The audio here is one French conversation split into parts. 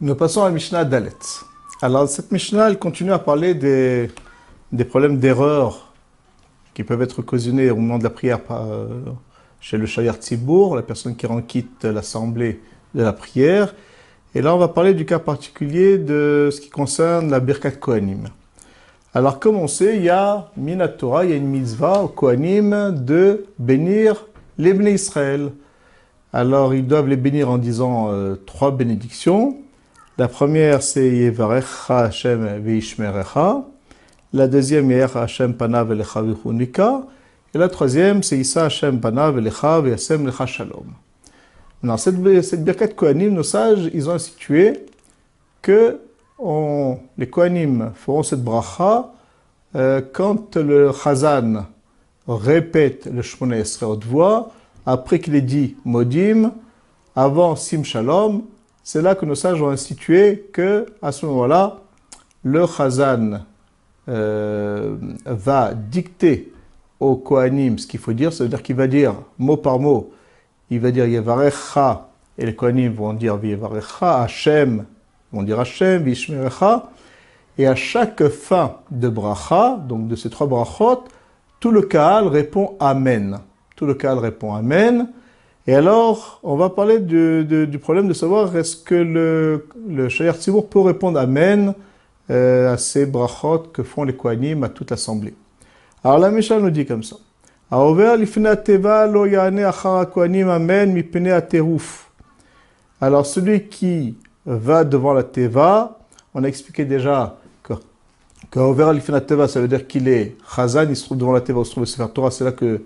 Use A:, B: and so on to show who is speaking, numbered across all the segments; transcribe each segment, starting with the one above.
A: Nous passons à la Mishnah Dalet. Alors, cette Mishnah, elle continue à parler des problèmes d'erreur qui peuvent être occasionnés au moment de la prière chez le Shayar Tzibour, la personne qui rend quitte l'assemblée de la prière. Et là, on va parler du cas particulier de ce qui concerne la Birkat Kohanim. Alors, comme on sait, il y a Minat Torah, il y a une mitzvah au Kohanim de bénir les Bnei Israël. Alors, ils doivent les bénir en disant trois bénédictions. La première, c'est Yevarecha Hashem veishmerecha. La deuxième, Yevarecha Hashem panav elecha vichunika. Et la troisième, c'est Yisa Hashem panav elecha veyasem lecha shalom. Dans cette Birkat Kohanim, nos sages, ils ont institué que les Kohanim feront cette bracha quand le Chazan répète le Shmona Esrei haute voix, après qu'il ait dit Modim, avant Sim Shalom. C'est là que nos sages ont institué que, à ce moment-là, le Chazan va dicter au Kohanim ce qu'il faut dire, c'est-à-dire qu'il va dire mot par mot, il va dire Yevarecha, et les Kohanim vont dire Yevarecha, Hashem, vont dire Hashem, Vishmerecha, et à chaque fin de bracha, donc de ces trois brachot, tout le Kahal répond Amen. Tout le Kahal répond Amen. Et alors, on va parler du problème de savoir est-ce que le Shayar Tzibour peut répondre Amen à ces brachot que font les Kohanim à toute l'assemblée. Alors la Mishnah nous dit comme ça. Alors celui qui va devant la Teva, on a expliqué déjà que Over Lifnat Teva, ça veut dire qu'il est Chazan, il se trouve devant la Teva, il se trouve le Sefer Torah, c'est là que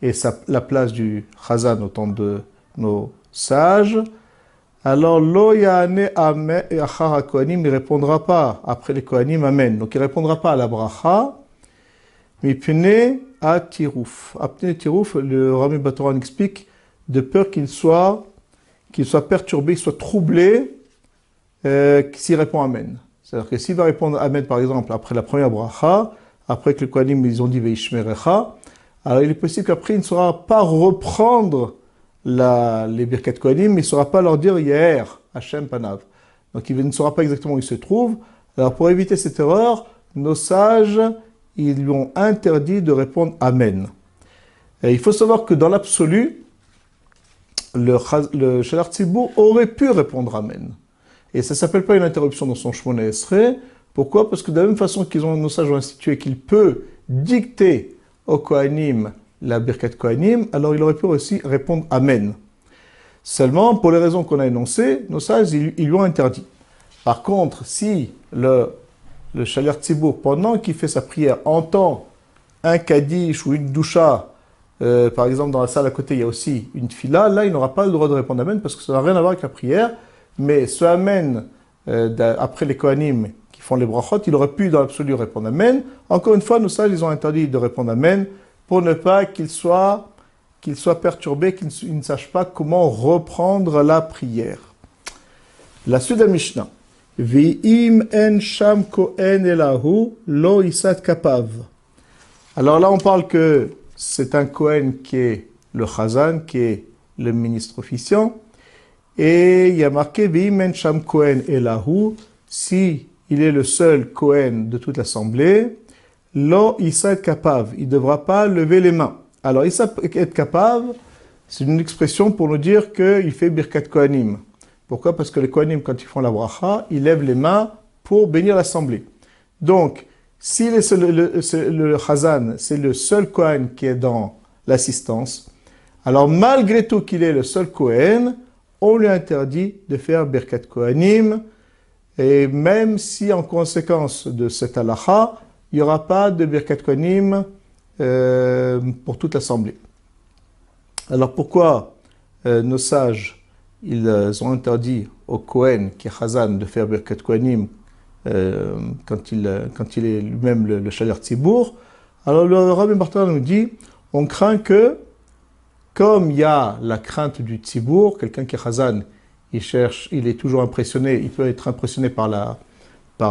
A: et la place du Chazan au temps de nos sages. Alors, Lo Ya'ane Achar HaKohanim, il ne répondra pas après les Kohanim, Amen. Donc, il ne répondra pas à la bracha, mais Pene à Tirouf. Apne Tirouf, le Rami Batoran explique, de peur qu'il soit perturbé, qu'il soit troublé, s'il répond Amen. C'est-à-dire que s'il va répondre Amen, par exemple, après la première bracha, après que les Kohanim, ils ont dit Veishmerecha, alors il est possible qu'après, il ne saura pas reprendre les Birkat Kohanim, mais il ne saura pas leur dire Yeher, Hashem Panav. Donc il ne saura pas exactement où il se trouve. Alors pour éviter cette erreur, nos sages, ils lui ont interdit de répondre Amen. Et il faut savoir que dans l'absolu, le Shayar Tzibour aurait pu répondre Amen. Et ça ne s'appelle pas une interruption dans son Shmona Esrei. Pourquoi? Parce que de la même façon nos sages ont institué qu'il peut dicter au Kohanim la Birkat Kohanim, alors il aurait pu aussi répondre Amen. Seulement, pour les raisons qu'on a énoncées, nos sages, ils lui ont interdit. Par contre, si le Shayar Tzibour, pendant qu'il fait sa prière, entend un Kaddish ou une Doucha, par exemple dans la salle à côté, il y a aussi une Tfila, là, il n'aura pas le droit de répondre Amen parce que ça n'a rien à voir avec la prière, mais ce Amen, après les Kohanim qui font les brachot, il aurait pu dans l'absolu répondre Amen. Encore une fois, nos sages, ils ont interdit de répondre Amen pour ne pas qu'il soit perturbé, qu'il ne sache pas comment reprendre la prière. La suite de la Mishnah. Ve'im en sham kohen elahu lo isat kapav. Alors là, on parle que c'est un Kohen qui est le Chazan, qui est le ministre officiant. Et il y a marqué Ve'im en sham kohen elahu, si il est le seul Kohen de toute l'assemblée, Lo Issa Kapav, il ne devra pas lever les mains. Alors, Issa et Kapav, c'est une expression pour nous dire qu'il fait Birkat Kohanim. Pourquoi? Parce que les Kohanim, quand ils font la bracha, ils lèvent les mains pour bénir l'assemblée. Donc, si le Chazan, c'est le seul Kohen qui est dans l'assistance, alors malgré tout qu'il est le seul Kohen, on lui interdit de faire Birkat Kohanim. Et même si, en conséquence de cette halakha, il n'y aura pas de Birkat Kohanim pour toute l'assemblée. Alors pourquoi nos sages, ils ont interdit au Kohen, qui est Chazan, de faire Birkat Kohanim quand il est lui-même le Shayar Tzibour? Alors le Rabbi Bartholin nous dit, on craint que, comme il y a la crainte du Tzibour, quelqu'un qui est Chazan, il est toujours impressionné, il peut être impressionné par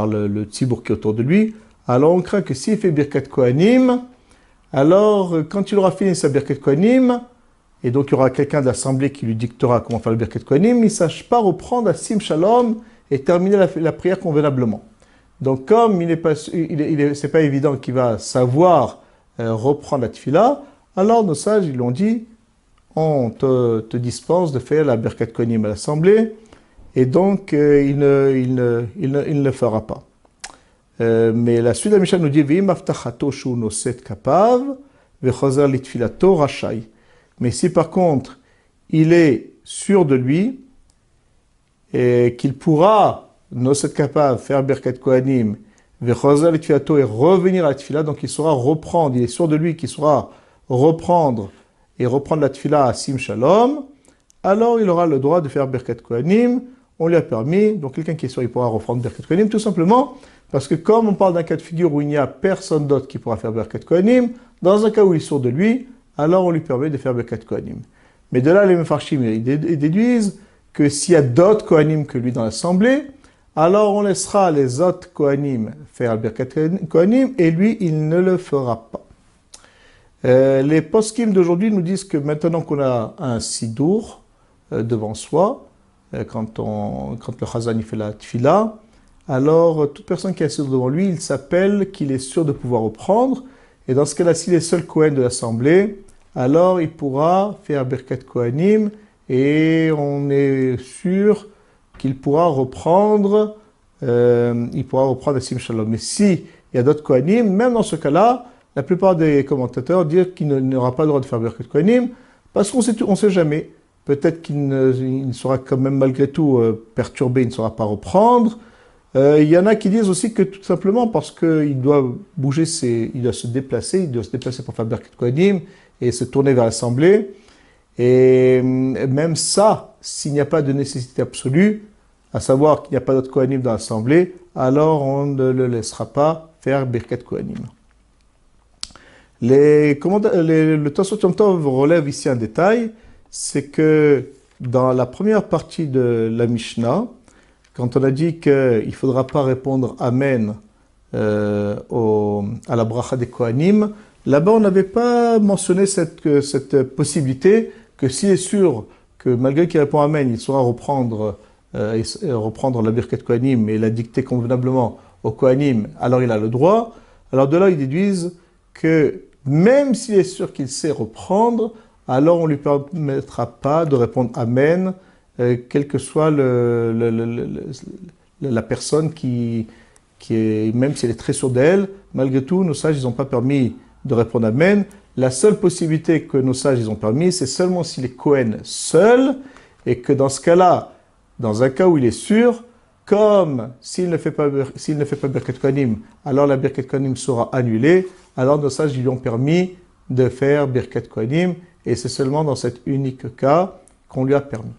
A: le Tzibour qui est autour de lui. Alors on craint que s'il fait Birkat Kohanim, alors quand il aura fini sa Birkat Kohanim, et donc il y aura quelqu'un de l'assemblée qui lui dictera comment faire le Birkat Kohanim, il ne sache pas reprendre à Sim Shalom et terminer la prière convenablement. Donc, comme c'est pas évident qu'il va savoir reprendre la tefila, alors nos sages, ils l'ont dit, on te dispense de faire la Birkat Kohanim à l'assemblée, et donc il ne le fera pas. Mais la suite de la Mishnah nous dit V'im aftachato shu noset kapav vechozer litfilato rachai. Mais si par contre il est sûr de lui et qu'il pourra noset kapav faire Birkat Kohanim vechozer litfilato et revenir à la tfila, donc il saura reprendre, il est sûr de lui qu'il saura reprendre la tfila à Sim Shalom, alors il aura le droit de faire Birkat Kohanim. On lui a permis, donc quelqu'un qui est sûr, il pourra reprendre Birkat Kohanim, tout simplement parce que comme on parle d'un cas de figure où il n'y a personne d'autre qui pourra faire Birkat Kohanim, dans un cas où il est sûr de lui, alors on lui permet de faire Birkat Kohanim. Mais de là, les Mefarshim, ils déduisent que s'il y a d'autres Kohanim que lui dans l'assemblée, alors on laissera les autres Kohanim faire Birkat Kohanim et lui, il ne le fera pas. Les poskim d'aujourd'hui nous disent que maintenant qu'on a un sidour devant soi, quand le chazan fait la tfila, alors toute personne qui est assise devant lui, il s'appelle qu'il est sûr de pouvoir reprendre. Et dans ce cas-là, s'il est seul Kohen de l'assemblée, alors il pourra faire Birkat Kohanim et on est sûr qu'il pourra reprendre, Asim Shalom. Mais si il y a d'autres Kohanim, même dans ce cas-là, la plupart des commentateurs disent qu'il n'aura pas le droit de faire Birkat Kohanim parce qu'on ne sait jamais. Peut-être qu'il sera quand même malgré tout perturbé, il ne saura pas reprendre. Il y en a qui disent aussi que tout simplement parce qu'il doit bouger, il doit se déplacer pour faire Birkat Kohanim et se tourner vers l'assemblée. Et même ça, s'il n'y a pas de nécessité absolue, à savoir qu'il n'y a pas d'autre Kohanim dans l'assemblée, alors on ne le laissera pas faire Birkat Kohanim. Le Tosfot Yom Tov relève ici un détail, c'est que dans la première partie de la Mishnah, quand on a dit qu'il ne faudra pas répondre Amen à la bracha des Kohanim, là-bas on n'avait pas mentionné cette possibilité que s'il est sûr que malgré qu'il répond Amen, il saura reprendre la Birkat Kohanim et la dicter convenablement au Kohanim, alors il a le droit. Alors de là, ils déduisent que même s'il est sûr qu'il sait reprendre, alors on ne lui permettra pas de répondre Amen, quelle que soit la personne qui est, même si elle est très sûre d'elle, malgré tout, nos sages, ils n'ont pas permis de répondre Amen. La seule possibilité que nos sages, ils ont permis, c'est seulement s'il est Kohen seul, et que dans ce cas-là, dans un cas où il est sûr, comme s'il ne fait pas Birkat Kohanim, alors la Birkat Kohanim sera annulée, alors nos sages, ils lui ont permis de faire Birkat Kohanim, et c'est seulement dans cet unique cas qu'on lui a permis.